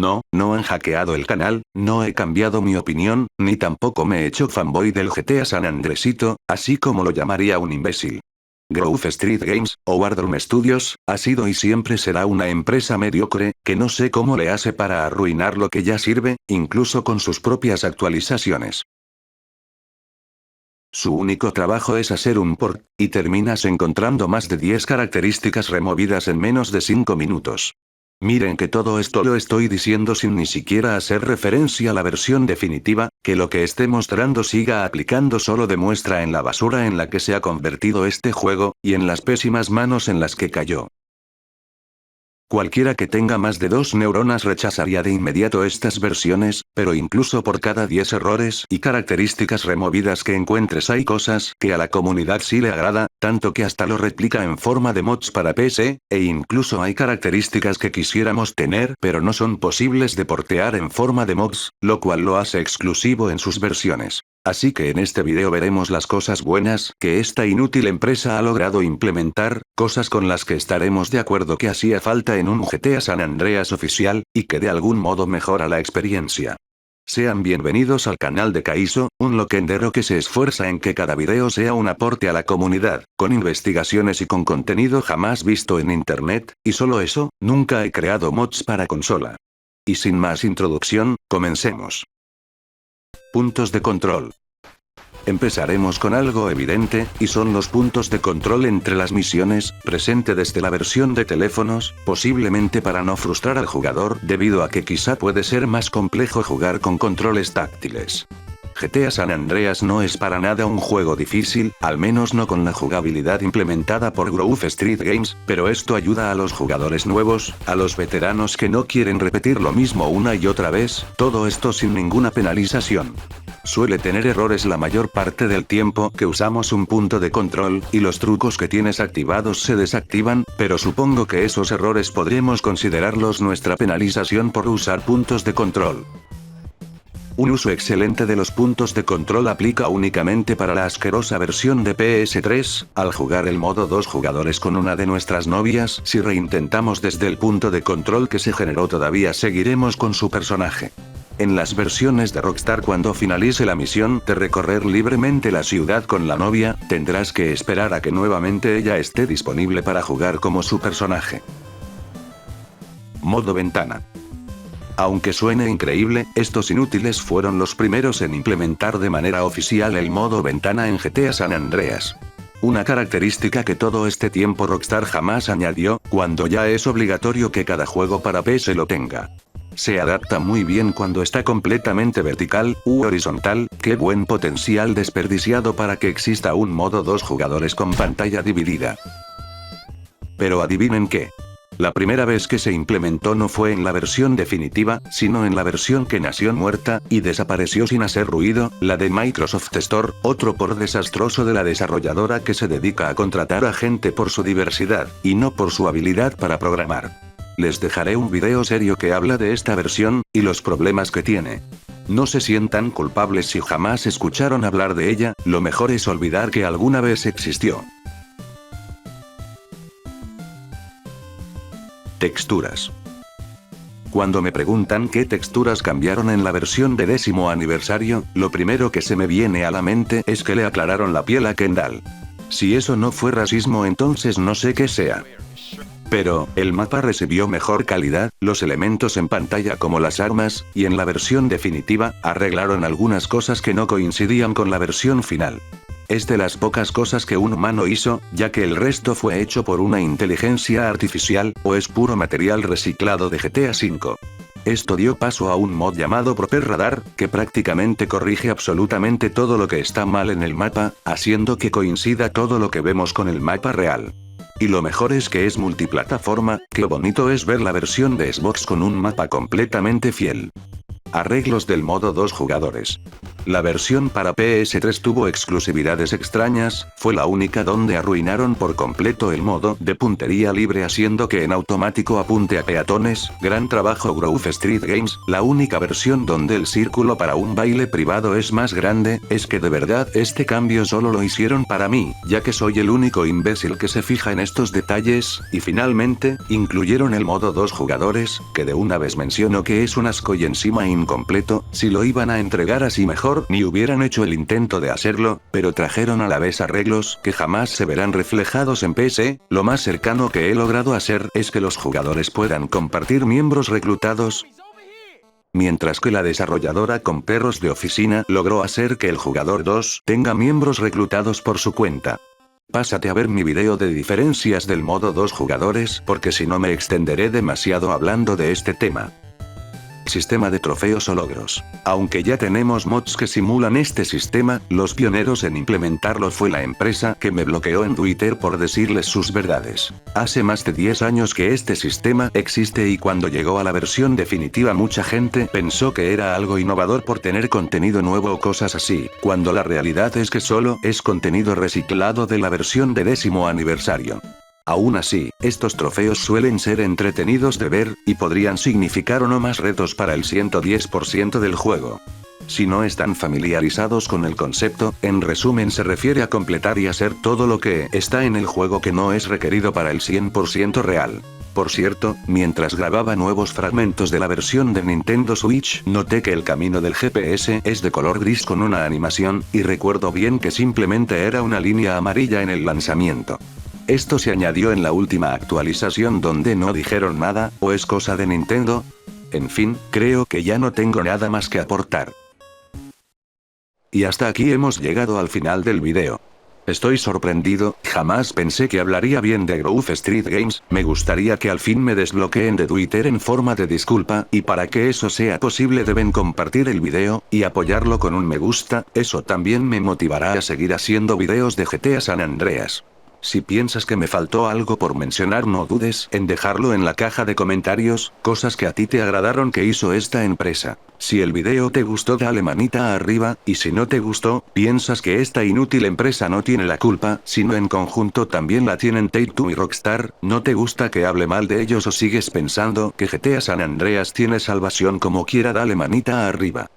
No, no han hackeado el canal, no he cambiado mi opinión, ni tampoco me he hecho fanboy del GTA San Andresito, así como lo llamaría un imbécil. Grove Street Games, o Wardroom Studios, ha sido y siempre será una empresa mediocre, que no sé cómo le hace para arruinar lo que ya sirve, incluso con sus propias actualizaciones. Su único trabajo es hacer un port, y terminas encontrando más de 10 características removidas en menos de 5 minutos. Miren que todo esto lo estoy diciendo sin ni siquiera hacer referencia a la versión definitiva, que lo que esté mostrando siga aplicando solo demuestra en la basura en la que se ha convertido este juego, y en las pésimas manos en las que cayó. Cualquiera que tenga más de 2 neuronas rechazaría de inmediato estas versiones, pero incluso por cada 10 errores y características removidas que encuentres hay cosas que a la comunidad sí le agrada, tanto que hasta lo replica en forma de mods para PC, e incluso hay características que quisiéramos tener pero no son posibles de portear en forma de mods, lo cual lo hace exclusivo en sus versiones. Así que en este video veremos las cosas buenas que esta inútil empresa ha logrado implementar, cosas con las que estaremos de acuerdo que hacía falta en un GTA San Andreas oficial, y que de algún modo mejora la experiencia. Sean bienvenidos al canal de Kaizo, un loquendero que se esfuerza en que cada video sea un aporte a la comunidad, con investigaciones y con contenido jamás visto en internet, y solo eso, nunca he creado mods para consola. Y sin más introducción, comencemos. Puntos de control. Empezaremos con algo evidente, y son los puntos de control entre las misiones, presente desde la versión de teléfonos, posiblemente para no frustrar al jugador debido a que quizá puede ser más complejo jugar con controles táctiles. GTA San Andreas no es para nada un juego difícil, al menos no con la jugabilidad implementada por Grove Street Games, pero esto ayuda a los jugadores nuevos, a los veteranos que no quieren repetir lo mismo una y otra vez, todo esto sin ninguna penalización. Suele tener errores la mayor parte del tiempo que usamos un punto de control, y los trucos que tienes activados se desactivan, pero supongo que esos errores podremos considerarlos nuestra penalización por usar puntos de control. Un uso excelente de los puntos de control aplica únicamente para la asquerosa versión de PS3, al jugar el modo 2 jugadores con una de nuestras novias. Si reintentamos desde el punto de control que se generó todavía seguiremos con su personaje. En las versiones de Rockstar cuando finalice la misión de recorrer libremente la ciudad con la novia, tendrás que esperar a que nuevamente ella esté disponible para jugar como su personaje. Modo ventana. Aunque suene increíble, estos inútiles fueron los primeros en implementar de manera oficial el modo ventana en GTA San Andreas. Una característica que todo este tiempo Rockstar jamás añadió, cuando ya es obligatorio que cada juego para PC lo tenga. Se adapta muy bien cuando está completamente vertical u horizontal, qué buen potencial desperdiciado para que exista un modo 2 jugadores con pantalla dividida. Pero adivinen qué. La primera vez que se implementó no fue en la versión definitiva, sino en la versión que nació muerta, y desapareció sin hacer ruido, la de Microsoft Store, otro por desastroso de la desarrolladora que se dedica a contratar a gente por su diversidad, y no por su habilidad para programar. Les dejaré un video serio que habla de esta versión, y los problemas que tiene. No se sientan culpables si jamás escucharon hablar de ella, lo mejor es olvidar que alguna vez existió. Texturas. Cuando me preguntan qué texturas cambiaron en la versión de 10º aniversario, lo primero que se me viene a la mente es que le aclararon la piel a Kendall. Si eso no fue racismo entonces no sé qué sea. Pero, el mapa recibió mejor calidad, los elementos en pantalla como las armas, y en la versión definitiva, arreglaron algunas cosas que no coincidían con la versión final. Es de las pocas cosas que un humano hizo, ya que el resto fue hecho por una inteligencia artificial, o es puro material reciclado de GTA V. Esto dio paso a un mod llamado Proper Radar, que prácticamente corrige absolutamente todo lo que está mal en el mapa, haciendo que coincida todo lo que vemos con el mapa real. Y lo mejor es que es multiplataforma, qué bonito es ver la versión de Xbox con un mapa completamente fiel. Arreglos del modo 2 jugadores. La versión para PS3 tuvo exclusividades extrañas, fue la única donde arruinaron por completo el modo de puntería libre haciendo que en automático apunte a peatones, gran trabajo Grove Street Games, la única versión donde el círculo para un baile privado es más grande, es que de verdad este cambio solo lo hicieron para mí, ya que soy el único imbécil que se fija en estos detalles, y finalmente, incluyeron el modo 2 jugadores, que de una vez menciono que es un asco y encima incompleto, si lo iban a entregar así mejor ni hubieran hecho el intento de hacerlo, pero trajeron a la vez arreglos que jamás se verán reflejados en PC, lo más cercano que he logrado hacer es que los jugadores puedan compartir miembros reclutados, mientras que la desarrolladora con perros de oficina logró hacer que el jugador 2 tenga miembros reclutados por su cuenta. Pásate a ver mi video de diferencias del modo 2 jugadores porque si no me extenderé demasiado hablando de este tema. Sistema de trofeos o logros. Aunque ya tenemos mods que simulan este sistema, los pioneros en implementarlo fue la empresa que me bloqueó en Twitter por decirles sus verdades. Hace más de 10 años que este sistema existe y cuando llegó a la versión definitiva mucha gente pensó que era algo innovador por tener contenido nuevo o cosas así, cuando la realidad es que solo es contenido reciclado de la versión de 10º aniversario. Aún así, estos trofeos suelen ser entretenidos de ver, y podrían significar o no más retos para el 110% del juego. Si no están familiarizados con el concepto, en resumen se refiere a completar y hacer todo lo que está en el juego que no es requerido para el 100% real. Por cierto, mientras grababa nuevos fragmentos de la versión de Nintendo Switch, noté que el camino del GPS es de color gris con una animación, y recuerdo bien que simplemente era una línea amarilla en el lanzamiento. ¿Esto se añadió en la última actualización donde no dijeron nada, o es cosa de Nintendo? En fin, creo que ya no tengo nada más que aportar. Y hasta aquí hemos llegado al final del video. Estoy sorprendido, jamás pensé que hablaría bien de Grove Street Games, me gustaría que al fin me desbloqueen de Twitter en forma de disculpa, y para que eso sea posible deben compartir el video, y apoyarlo con un me gusta, eso también me motivará a seguir haciendo videos de GTA San Andreas. Si piensas que me faltó algo por mencionar no dudes en dejarlo en la caja de comentarios, cosas que a ti te agradaron que hizo esta empresa. Si el video te gustó dale manita arriba, y si no te gustó, piensas que esta inútil empresa no tiene la culpa, sino en conjunto también la tienen Take-Two y Rockstar, no te gusta que hable mal de ellos o sigues pensando que GTA San Andreas tiene salvación como quiera dale manita arriba.